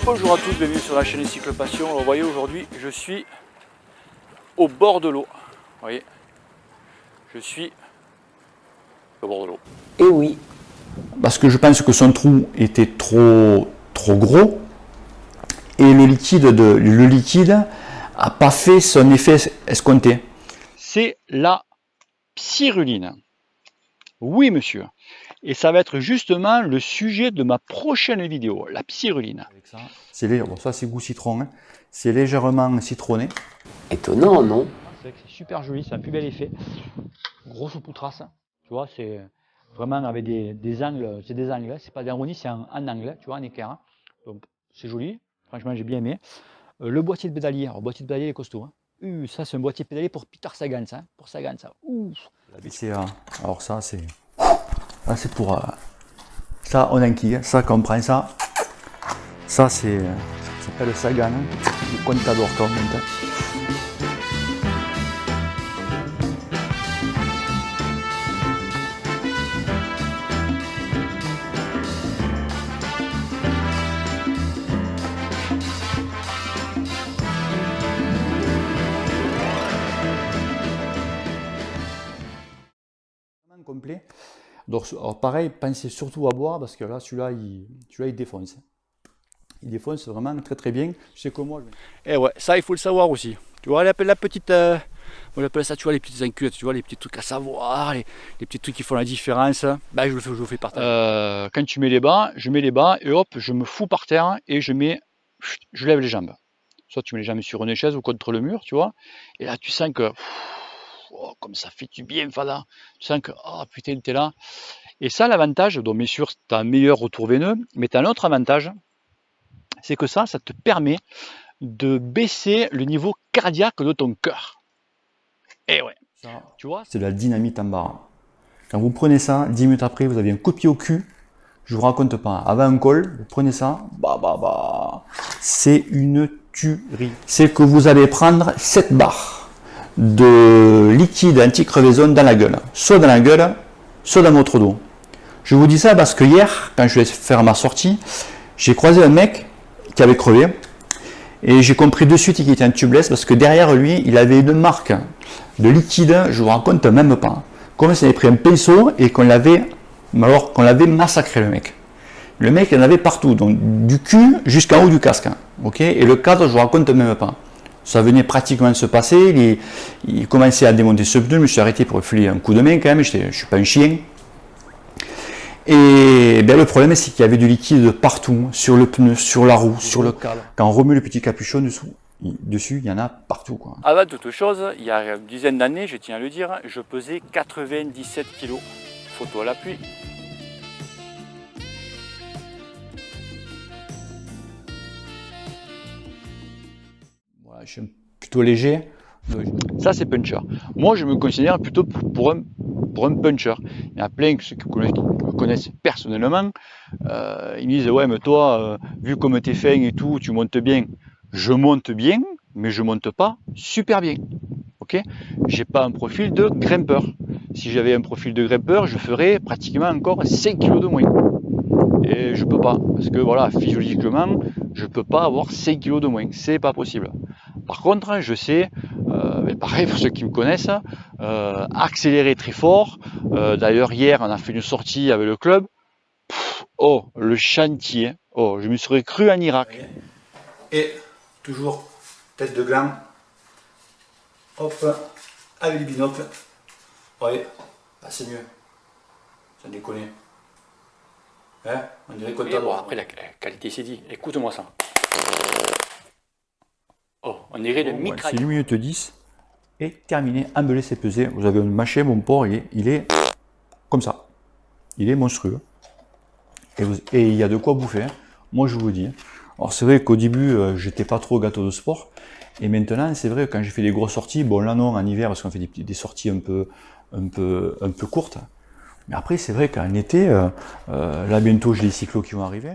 Bonjour à tous, bienvenue sur la chaîne Cyclopassion. Alors, vous voyez, aujourd'hui je suis au bord de l'eau. Vous voyez, je suis au bord de l'eau. Et oui. Parce que je pense que son trou était trop gros et le liquide n'a pas fait son effet escompté. C'est la pyruline. Oui monsieur. Et ça va être justement le sujet de ma prochaine vidéo, la pyruline. Bon, ça c'est goût citron, hein. C'est légèrement citronné. Étonnant, non? C'est vrai que c'est super joli, c'est un plus bel effet. Grosse poutrasse, tu vois, c'est vraiment avec des angles, c'est des angles, c'est pas d'ironie, c'est un angle, tu vois, un équerre. Donc c'est joli, franchement j'ai bien aimé. Le boîtier de pédalier, alors le boîtier de pédalier est costaud. Hein. Ça c'est un boîtier de pédalier pour Peter Sagan, ça, hein, pour Sagan ça. La BCA, alors ça c'est pour ça on enquille, ça quand on prend ça, ça c'est ça s'appelle le Sagan, hein, le Contador quand même. Complet. Donc, alors pareil, pensez surtout à boire parce que là, celui-là, il défonce. Il défonce vraiment très bien. Je sais que moi. Et ouais, ça il faut le savoir aussi. Tu vois, la petite, on appelle ça, tu vois, les petites incultes, tu vois, les petits trucs à savoir, les petits trucs qui font la différence. Ben, je le fais partager. Quand tu mets les bas, je mets les bas et hop, je me fous par terre et je lève les jambes. Soit tu mets les jambes sur une chaise ou contre le mur, tu vois. Et là, tu sens que oh, comme ça fait du bien, Fada. Tu sens que, oh putain, t'es là. Et ça, l'avantage, donc bien sûr, tu as un meilleur retour veineux, mais tu as un autre avantage, c'est que ça te permet de baisser le niveau cardiaque de ton cœur. Et ouais, ça, tu vois, c'est de la dynamite en barre. Quand vous prenez ça, 10 minutes après, vous avez un coup de pied au cul. Je vous raconte pas. Avant un col, vous prenez ça, c'est une tuerie. C'est que vous allez prendre 7 barres de liquide anti-crevaison dans la gueule. Soit dans la gueule, soit dans votre dos. Je vous dis ça parce que hier, quand je vais faire ma sortie, j'ai croisé un mec qui avait crevé. Et j'ai compris de suite qu'il était un tubeless parce que derrière lui, il avait une marque de liquide, je vous raconte même pas. Comme s'il avait pris un pinceau et qu'on l'avait massacré le mec. Le mec, il en avait partout, donc du cul jusqu'en haut du casque. Okay, et le cadre, je vous raconte même pas. Ça venait pratiquement de se passer, il commençait à démonter ce pneu, je me suis arrêté pour lui filer un coup de main quand même, je ne suis pas un chien. Et bien, le problème, c'est qu'il y avait du liquide partout, sur le pneu, sur la roue, sur le cadre. Quand on remet le petit capuchon dessus, il y en a partout, quoi. Avant toute chose, il y a une dizaine d'années, je tiens à le dire, je pesais 97 kg. Photo à l'appui. Voilà, je suis plutôt léger. Ça, c'est puncher. Moi, je me considère plutôt pour un puncher. Il y en a plein qui me connaissent personnellement. Ils me disent, ouais, mais toi, vu comme t'es fin et tout, tu montes bien. Je monte bien, mais je monte pas super bien. Ok? J'ai pas un profil de grimpeur. Si j'avais un profil de grimpeur, je ferais pratiquement encore 5 kg de moins. Et je peux pas, parce que voilà, physiologiquement, je peux pas avoir 5 kg de moins. C'est pas possible. Par contre, je sais, pareil pour ceux qui me connaissent, accélérer très fort. D'ailleurs, hier, on a fait une sortie avec le club. Oh, le chantier. Oh, je me serais cru en Irak. Et toujours tête de gland. Hop, avec le binocle. Oui, c'est mieux. Ça déconne. Hein, on dirait qu'on bon, après, la qualité, c'est dit. Écoute-moi ça. Oh, on dirait le mitraille. C'est 1 minute 10 et terminé, embellé, c'est pesé. Vous avez un machin, mon porc, il est comme ça. Il est monstrueux. Et il y a de quoi bouffer. Hein. Moi, je vous dis. Alors, c'est vrai qu'au début, j'étais pas trop gâteau de sport. Et maintenant, c'est vrai que quand j'ai fait des grosses sorties, bon là non, en hiver, parce qu'on fait des sorties un peu courtes. Mais après, c'est vrai qu'en été, là bientôt, j'ai les cyclos qui vont arriver.